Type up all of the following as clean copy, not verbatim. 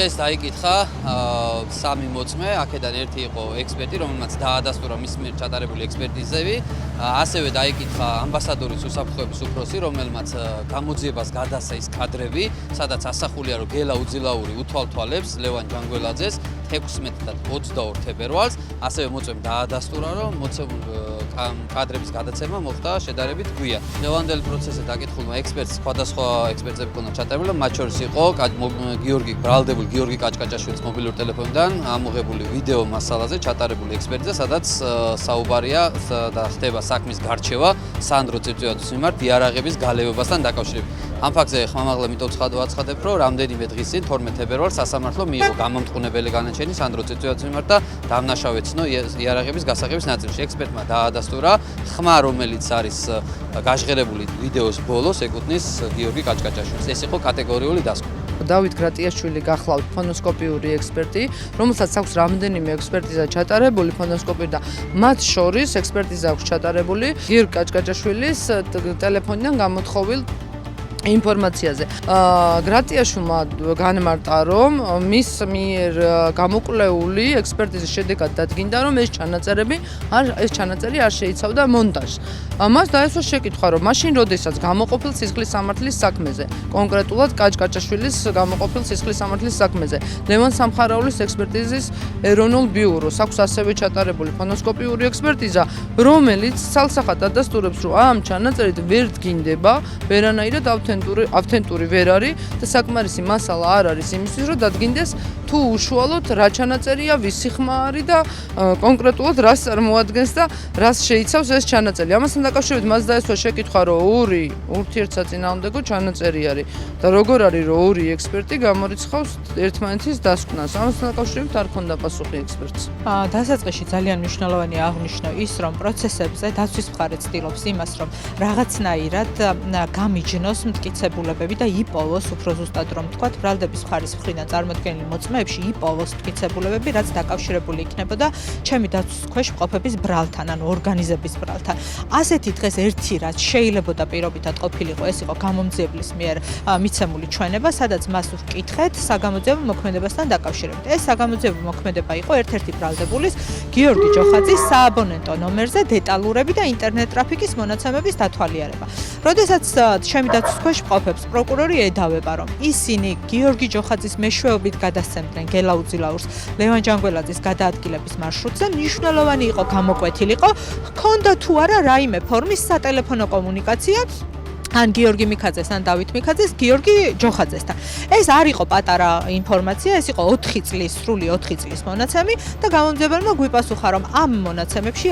დღეს დაიკითხა სამი მოწმე, აქედან ერთი იყო ექსპერტი, რომელმაც დაადასტურა მის მიერ ჩატარებული ექსპერტიზები. ასევე დაიკითხა ამბასადორის უსაფრთხოების უფროსი, რომელმაც გამოძიებას გადასცა ის კადრები, სადაც ასახულია, რომ გელა უძილაური უთვალთვალებს ლევან ჯანგველაძეს 16 და 22 თებერვალს. ასევე მოწმემ დაადასტურა, რომ კადრების გადაცემა მოხდა შედარებით გვიან. ლევანდელი პროცესზე დაკითხულმა ექსპერტს სხვადასხვა ექსპერტები ჰქონდა ჩატარებული, მათ შორის იყო ბრალდებული გიორგი კაჭკაჭაშვილის მობილური ტელეფონიდან ამოღებული ვიდეო მასალაზე ჩატარებული ექსპერტიზა, სადაც საუბარია და ხდება საქმის გარჩევა სანდრო წიწვიაძის მიმართ იარაღების გალევებასთან დაკავშირებით. ამ ფაქტზე ხმამაღლა მითხოვ ვაცხადებ, რომ რამდენიმე დღის წინ 12 თებერვალს სასამართლომ მიიღო გამომტყუნებელი განაჩენი სანდრო წიწვიაძის მიმართ და დამნაშავე ცნო იარაღების გასაღების ნაწილში. ექსპერტმა დაადასტურა ხმა, რომელიც არის გაჟღერებული ვიდეოს ბოლოს, ეკუთვნის გიორგი კაჭკაჭაშვილს. ეს იყო კატეგორიული დასკვნა. დავით გრატიაშვილი გახლავთ ფონოსკოპიური ექსპერტი, რომელსაც აქვს რამდენიმე ექსპერტიზა ჩატარებული ფონოსკოპიურ და მათ შორის ექსპერტიზა აქვს ჩატარებული გიორგი კაჭკაჭაშვილის ტელეფონიდან გამოთხოვილ ინფორმაციაზე. გრატიაშვილმა განმარტა, რომ მის მიერ გამოკვლეული ექსპერტიზის შედეგად დადგინდა, რომ ეს ჩანაწერი არ შეიცავდა მონტაჟს. მას დაესვა შეკითხვა, რომ მაშინ როდესაც გამოყოფილ სისხლის სამართლის საქმეზე, კონკრეტულად კაჭკაჭაშვილის გამოყოფილ სისხლის სამართლის საქმეზე, ლევან სამხარაულის ექსპერტიზის ეროვნულ ბიუროს აქვს ასევე ჩატარებული ფონოსკოპიური ექსპერტიზა, რომელიც ცალსახად ადასტურებს, რომ ამ ჩანაწერით ვერ დგინდება ვერანაირად ავთენტური ვერ არის და საკმარისი მასალა არ არის იმისთვის, რომ დადგინდეს თუ უშუალოდ რა ჩანაწერია, ვისი ხმა არის და კონკრეტულად რას წარმოადგენს და რას შეიცავს ეს ჩანაწერი. ამასთან დაკავშირებით მას დაესვა შეკითხვა, რომ ორი ურთიერთსაწინააღმდეგო ჩანაწერი არის და როგორ არის, რომ ორი ექსპერტი გამორიცხავს ერთმანეთის დასკვნას. ამასთან დაკავშირებით არ ქონდა პასუხი ექსპერტს. დასაწყისში ძალიან მნიშვნელოვანი აღნიშნო ის, რომ პროცესებზე დაცვის მხარე ცდილობს იმას, რომ რაღაცნაირად გამიჯნოს მტკიცებულებები და იპოვოს, უფრო ზუსტად რომ ვთქვათ, ბრალდების მხარის მხრიდან წარმოდგენილ მოწმეებში იპოვოს მტკიცებულებები, რაც დაკავშირებული იქნებოდა ჩემი დაცვის ქვეშ მყოფების ბრალთან, ანუ ორგანიზების ბრალთან. ასეთი დღეს ერთი რაც შეიძლებოდა პირობითად ყოფილიყო, ეს იყო გამომძიებლის მიერ მიცემული ჩვენება, სადაც მას ვკითხეთ საგამოძიებო მოქმედებასთან დაკავშირებით. ეს საგამოძიებო მოქმედება იყო ერთ-ერთი ბრალდებულის გიორგი ჯოხაძის სააბონენტო ნომერზე დეტალურები და ინტერნეტ ტრაფიკის მონაცემების დათვალიერება. როდესაც ჩემი დაცვის ქვეშ მყოფებს პროკურორი ედავება, რომ ისინი გიორგი ჯოხაძის მეშვეობით გადასცემდნენ გელა უძილაურს ლევან ჯანგველაძის გადაადგილების მარშრუტზე, მნიშვნელოვანი იყო გამოკვეთილიყო, ჰქონდა თუ არა რაიმე ფორმის სატელეფონო კომუნიკაცია ან გიორგი მიქაძეს, ან დავით მიქაძეს გიორგი ჯოხაძესთან. ეს არ იყო პატარა ინფორმაცია, ეს იყო 4 წლის, სრული 4 წლის მონაცემი და გამომძიებელმა გვიპასუხა, რომ ამ მონაცემებში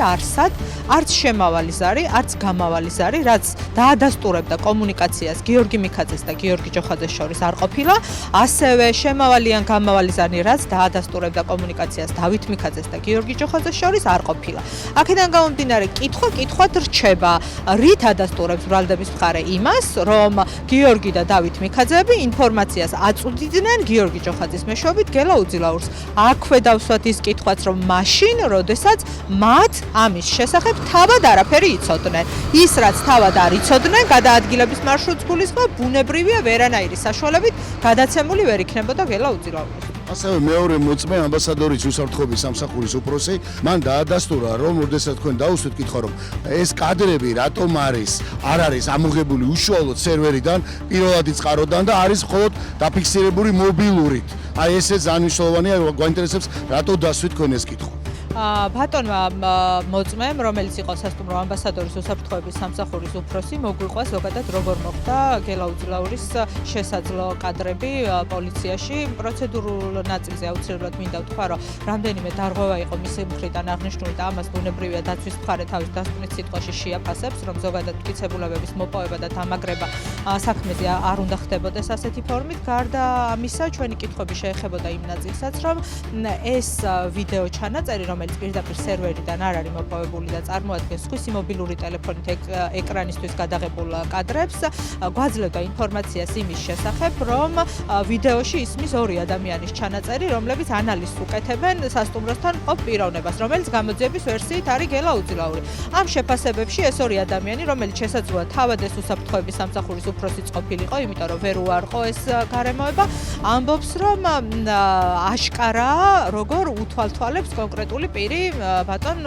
არც შემავალი ზარი, არც გამავალი ზარი, რაც დაადასტურებდა კომუნიკაციას გიორგი მიქაძეს და გიორგი ჯოხაძეს შორის არ ყოფილა, ასევე შემავალი ან გამავალი ზარი, რაც დაადასტურებდა კომუნიკაციას დავით მიქაძეს და გიორგი ჯოხაძეს შორის არ ყოფილა. აქედან გამომდინარე, კითხვად რჩება, რით ადასტურებს ბრალდების მხარე იმას, რომ გიორგი და დავით მიქაძეები ინფორმაციას აწვდიდნენ გიორგი ჯოხაძის მეშვეობით გელა უძილაურს. აქვე დავსვათ ის კითხვაც, რომ მაშინ, როდესაც მათ ამის შესახებ თავად არაფერი იცოდნენ. ის, რაც თავად არ იცოდნენ, გადაადგილების მარშრუტს გულისხმობ, ბუნებრივია ვერანაირი საშუალებით გადაცემული ვერ იქნებოდა გელა უძილაურს. ასევე მეორე მოწმე ამბასადორის უსაფრთხოების სამსახურის უფროსი მან დაადასტურა, რომ როდესაც თქვენ დაუსვით კითხვა, რომ ეს კადრები რატომ არ არის ამოღებული უშუალოდ სერვერიდან, პირველადი წყაროდან და არის მხოლოდ დაფიქსირებული მობილურით. აი ესე ძალიან მნიშვნელოვანია, გვაინტერესებს რატო დასვით თქვენ ეს კითხვა. ბატონმა მოწმემ, რომელიც იყო სასტუმრო ამბასადორის უსაფრთხოების სამსახურის უფროსი, მოგვიყვა ზოგადად როგორ მოხდა გელა უძილაურის შესაძლო კადრები პოლიციაში. პროცედურულ ნაწილზე აუცილებლად მინდა ვთქვა, რომ რამდენიმე დარღვევა იყო მისი მხრიდან აღნიშნული და ამას ბუნებრივია დაცვის მხარე თავის დასკვნის სიტყვაში შეაფასებს, რომ ზოგადად მტკიცებულებების მოპოვება და დამაგრება საქმეზე არ უნდა ხდებოდეს ასეთი ფორმით. გარდა ამისა, ჩვენი კითხვები შეეხებოდა იმ ნაწილსაც, რომ ეს ვიდეო ჩანაწერი, რომელიც რომელიც პირდაპირ სერვერიდან არ არის მოპოვებული და წარმოადგენს სხვისი მობილური ტელეფონით ეკრანისთვის გადაღებულ კადრებს, გვაძლევდა ინფორმაციას იმის შესახებ, რომ ვიდეოში ისმის ორი ადამიანის ჩანაწერი, რომლებიც ანალიზს უკეთებენ სასტუმროსთან მყოფ პიროვნებას, რომელიც გამოძიების ვერსიით არის გელაუძლაური. ამ შეფასებებში ეს ორი ადამიანი, რომელიც შესაძლოა თავად ეს უსაფრთხოების სამსახურის უფროსიც ყოფილიყო, იმიტომ რომ ვერ უარყო ეს გარემოება, ამბობს, რომ აშკარაა, როგორ უთვალთვალებს კონკრეტული პირი ბატონ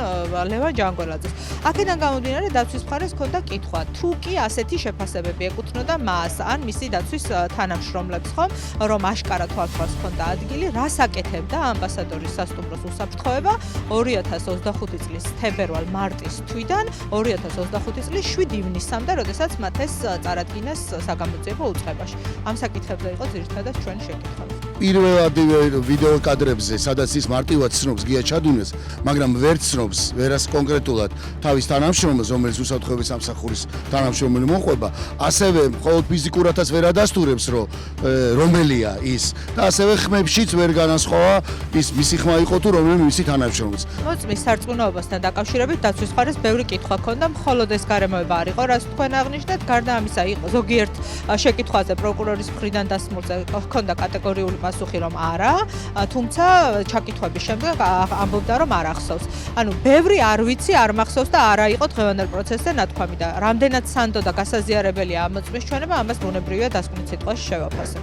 ლევან ჯანგველაძეს. აქედან გამომდინარე, დაცვის მხარეს ჰქონდა კითხვა, თუ კი ასეთი შეფასებები ეკუთვნოდა მას ან მისი დაცვის თანამშრომლებს, ხომ, რომ აშკარა თვალთვალს ჰქონდა ადგილი, რას აკეთებდა ამბასადორის სასტუმროს უსაფრთხოება 2025 წლის თებერვალ-მარტის თვიდან 2025 წლის 7 ივნისამდე, როდესაც მათ ეს წარადგინეს საგამოძიებო უწყებაში. ამ საკითხებზე იყო ძირითადად ჩვენი შეკითხვა. პირველად ვიდეო კადრებზე, სადაც ის მარტივად ცნობს გია ჩადუნეს, მაგრამ ვერ ცნობს ვერას კონკრეტულად თავის თანამშრომელს, რომელიც უსაფრთხოების სამსახურის თანამშრომელი მოყვება, ასევე მხოლოდ ფიზიკურადაც ვერ ადასტურებს, რომელია ის და ასევე ხმებშიც ვერ განასხვავა ის მისი ხმა იყო თუ რომელიმე მისი თანამშრომელი. მოწმის სარწმუნოებასთან დაკავშირებით დაცვის მხარეს ბევრი კითხვა ჰქონდა, მხოლოდ ეს გარემოება არ იყო, რაც თქვენ აღნიშნეთ, გარდა ამისა იყო ზოგიერთ შეკითხვაზე პროკურორის მხრიდან დასმულზე ჰქონდა კატეგორიული პასუხი, რომ არა, თუმცა ჩაკითხვების შემდეგ ამბობდა, რომ არ ახსოვს. ანუ ბევრი არ ვიცი, არ მახსოვს და არა იყო დღევანდელ პროცესზე ნათქვამი და რამდენად სანდო და გასაზიარებელია ამ მოწმის ჩვენება, ამას ბუნებრივია დასკვნით სიტყვაში შევაფასებ.